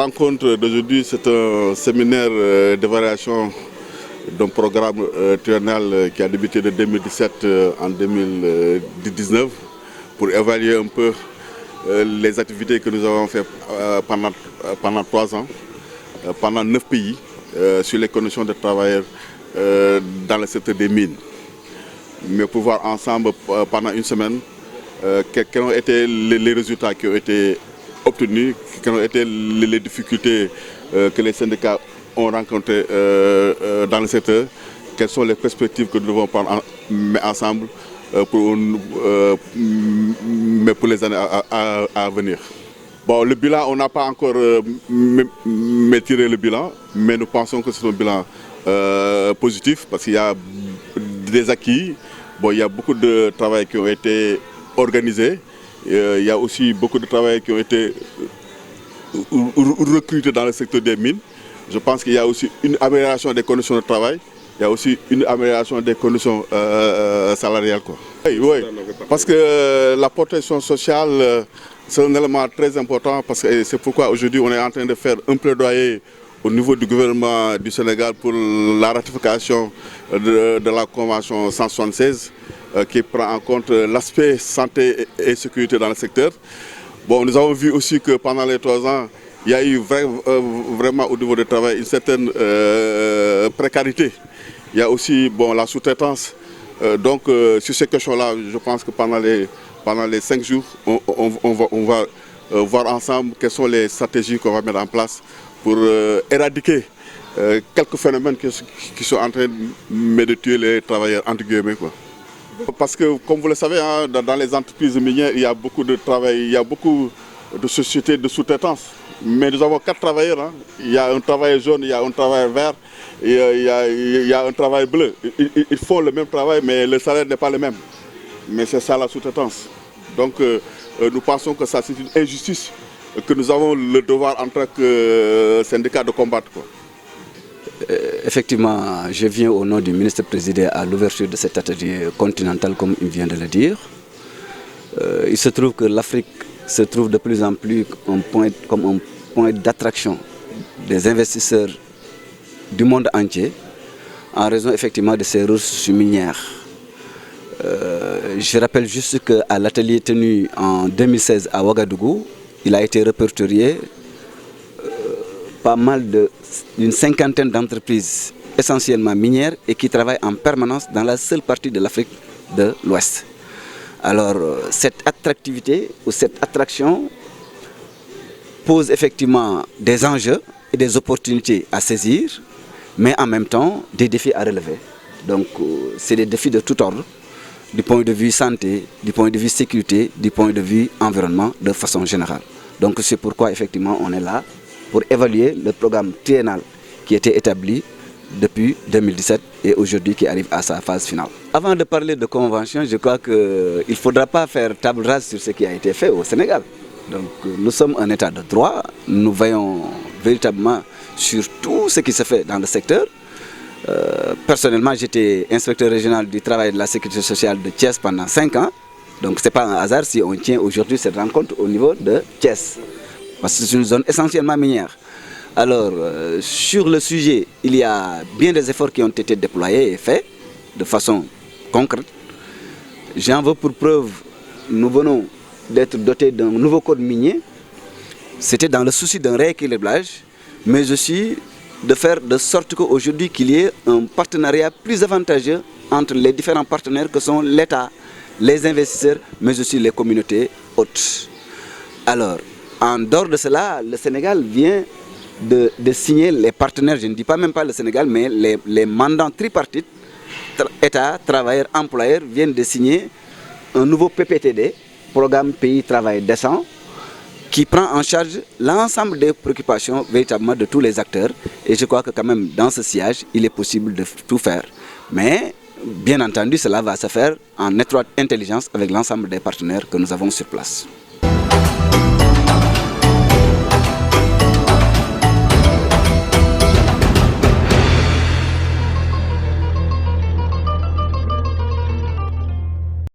rencontre d'aujourd'hui, c'est un séminaire d'évaluation d'un programme triennal qui a débuté de 2017 en 2019 pour évaluer un peu les activités que nous avons faites pendant 3 ans, pendant 9 pays, sur les conditions de travail dans le secteur des mines. Mais pour voir ensemble pendant une semaine quels ont été les résultats qui ont été obtenus, quelles ont été les difficultés que les syndicats ont rencontrées dans le secteur, quelles sont les perspectives que nous devons prendre ensemble pour les années à venir. Bon, le bilan, on n'a pas encore tiré le bilan, mais nous pensons que c'est un bilan positif parce qu'il y a des acquis. Bon, il y a beaucoup de travail qui ont été organisés. Il y a aussi beaucoup de travail qui ont été recrutés dans le secteur des mines. Je pense qu'il y a aussi une amélioration des conditions de travail. Il y a aussi une amélioration des conditions salariales, quoi. Oui, parce que la protection sociale, c'est un élément très important parce que c'est pourquoi aujourd'hui on est en train de faire un plaidoyer au niveau du gouvernement du Sénégal pour la ratification de la Convention 176 qui prend en compte l'aspect santé et sécurité dans le secteur. Bon, nous avons vu aussi que pendant les 3 ans, il y a eu vraiment au niveau du travail une certaine précarité. Il y a aussi la sous-traitance. Donc sur ces questions-là, je pense que pendant les 5 jours, on va voir ensemble quelles sont les stratégies qu'on va mettre en place pour éradiquer quelques phénomènes qui sont en train de tuer les travailleurs, entre guillemets, quoi. Parce que, comme vous le savez, hein, dans les entreprises minières, il y a beaucoup de travail, il y a beaucoup de sociétés de sous-traitance. Mais nous avons 4 travailleurs. Hein. Il y a un travail jaune, il y a un travail vert, et il y a un travail bleu. Ils font le même travail, mais le salaire n'est pas le même. Mais c'est ça la sous-traitance. Donc nous pensons que ça c'est une injustice que nous avons le devoir en tant que syndicat de combattre, quoi. Effectivement, je viens au nom du ministre-président à l'ouverture de cet atelier continental, comme il vient de le dire. Il se trouve que l'Afrique se trouve de plus en plus comme un point d'attraction des investisseurs du monde entier, en raison effectivement de ses ressources minières. Je rappelle juste qu'à l'atelier tenu en 2016 à Ouagadougou, il a été répertorié pas mal d'une 50aine d'entreprises essentiellement minières et qui travaillent en permanence dans la seule partie de l'Afrique de l'Ouest. Alors cette attractivité ou cette attraction pose effectivement des enjeux et des opportunités à saisir, mais en même temps des défis à relever. Donc c'est des défis de tout ordre, du point de vue santé, du point de vue sécurité, du point de vue environnement de façon générale. Donc c'est pourquoi effectivement on est là pour évaluer le programme triennal qui était établi depuis 2017 et aujourd'hui qui arrive à sa phase finale. Avant de parler de convention, je crois qu'il ne faudra pas faire table rase sur ce qui a été fait au Sénégal. Donc nous sommes un état de droit, nous veillons véritablement sur tout ce qui se fait dans le secteur. Personnellement, j'étais inspecteur régional du travail et de la sécurité sociale de Thiès pendant 5 ans. Donc ce n'est pas un hasard si on tient aujourd'hui cette rencontre au niveau de Thiès. Parce que c'est une zone essentiellement minière. Alors, sur le sujet, il y a bien des efforts qui ont été déployés et faits de façon concrète. J'en veux pour preuve, nous venons d'être dotés d'un nouveau code minier. C'était dans le souci d'un rééquilibrage, mais aussi de faire de sorte qu'aujourd'hui qu'il y ait un partenariat plus avantageux entre les différents partenaires que sont l'État, les investisseurs, mais aussi les communautés hautes. Alors, en dehors de cela, le Sénégal vient de signer les partenaires, je ne dis pas même pas le Sénégal, mais les mandants tripartites, État, travailleurs, employeurs, viennent de signer un nouveau PPTD, Programme Pays Travail Décent, qui prend en charge l'ensemble des préoccupations véritablement de tous les acteurs. Et je crois que quand même dans ce sillage, il est possible de tout faire. Mais bien entendu, cela va se faire en étroite intelligence avec l'ensemble des partenaires que nous avons sur place.